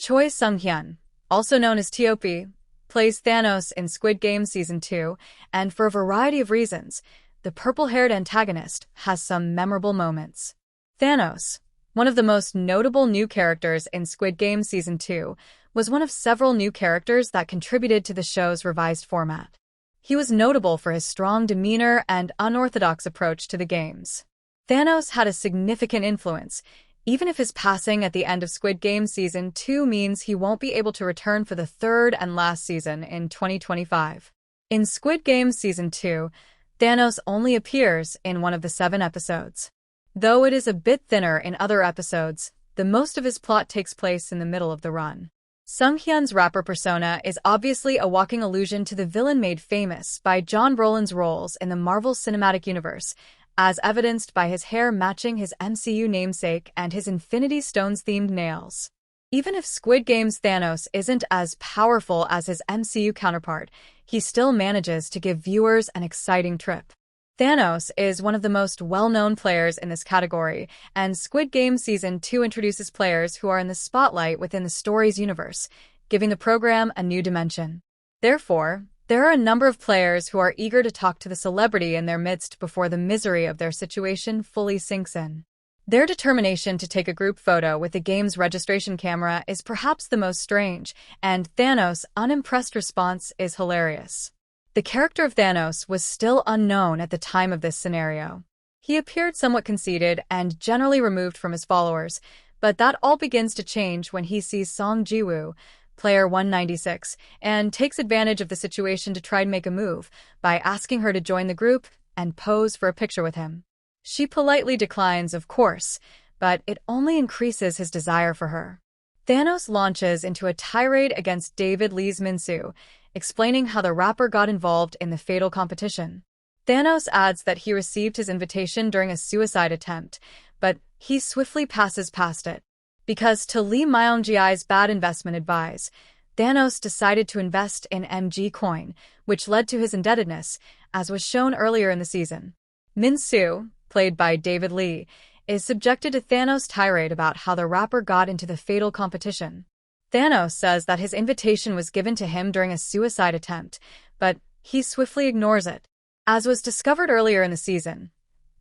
Choi Sung-hyun, also known as T.O.P., plays Thanos in Squid Game Season 2, and for a variety of reasons, the purple-haired antagonist has some memorable moments. Thanos, one of the most notable new characters in Squid Game Season 2, was one of several new characters that contributed to the show's revised format. He was notable for his strong demeanor and unorthodox approach to the games. Thanos had a significant influence, even if his passing at the end of Squid Game Season 2 means he won't be able to return for the third and last season in 2025. In Squid Game Season 2, Thanos only appears in one of the 7 episodes. Though it is a bit thinner in other episodes, the most of his plot takes place in the middle of the run. Sung-hyun's rapper persona is obviously a walking allusion to the villain made famous by John Brolин's roles in the Marvel Cinematic Universe, as evidenced by his hair matching his MCU namesake and his Infinity Stones-themed nails. Even if Squid Game's Thanos isn't as powerful as his MCU counterpart, he still manages to give viewers an exciting trip. Thanos is one of the most well-known players in this category, and Squid Game Season 2 introduces players who are in the spotlight within the story's universe, giving the program a new dimension. Therefore, there are a number of players who are eager to talk to the celebrity in their midst before the misery of their situation fully sinks in. Their determination to take a group photo with the game's registration camera is perhaps the most strange, and Thanos' unimpressed response is hilarious. The character of Thanos was still unknown at the time of this scenario. He appeared somewhat conceited and generally removed from his followers, but that all begins to change when he sees Song Ji-woo, player 196, and takes advantage of the situation to try and make a move by asking her to join the group and pose for a picture with him. She politely declines, of course, but it only increases his desire for her. Thanos launches into a tirade against David Lee's Min-soo, explaining how the rapper got involved in the fatal competition. Thanos adds that he received his invitation during a suicide attempt, but he swiftly passes past it. Because to Lee Myung-jae's bad investment advice, Thanos decided to invest in MG Coin, which led to his indebtedness, as was shown earlier in the season. Min-soo, played by David Lee, is subjected to Thanos' tirade about how the rapper got into the fatal competition. Thanos says that his invitation was given to him during a suicide attempt, but he swiftly ignores it. As was discovered earlier in the season,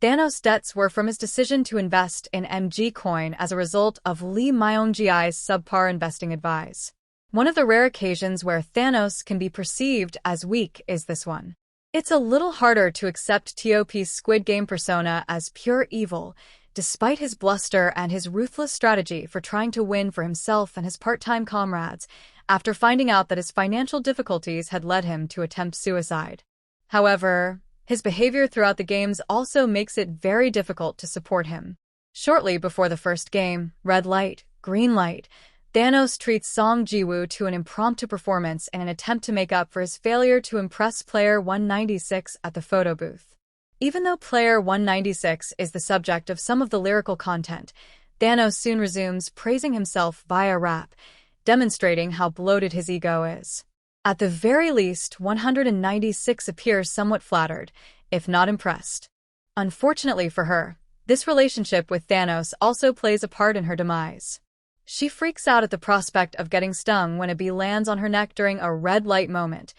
Thanos' debts were from his decision to invest in MG Coin as a result of Lee Myung-jae's subpar investing advice. One of the rare occasions where Thanos can be perceived as weak is this one. It's a little harder to accept T.O.P.'s Squid Game persona as pure evil, despite his bluster and his ruthless strategy for trying to win for himself and his part-time comrades, after finding out that his financial difficulties had led him to attempt suicide. However, his behavior throughout the games also makes it very difficult to support him. Shortly before the first game, Red Light, Green Light, Thanos treats Song Ji-woo to an impromptu performance in an attempt to make up for his failure to impress player 196 at the photo booth. Even though player 196 is the subject of some of the lyrical content, Thanos soon resumes praising himself via rap, demonstrating how bloated his ego is. At the very least, 196 appears somewhat flattered, if not impressed. Unfortunately for her, this relationship with Thanos also plays a part in her demise. She freaks out at the prospect of getting stung when a bee lands on her neck during a red light moment,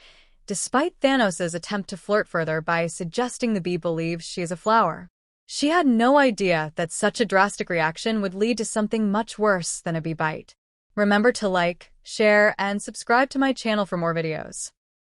despite Thanos' attempt to flirt further by suggesting the bee believes she is a flower. She had no idea that such a drastic reaction would lead to something much worse than a bee bite. Remember to like, share, and subscribe to my channel for more videos.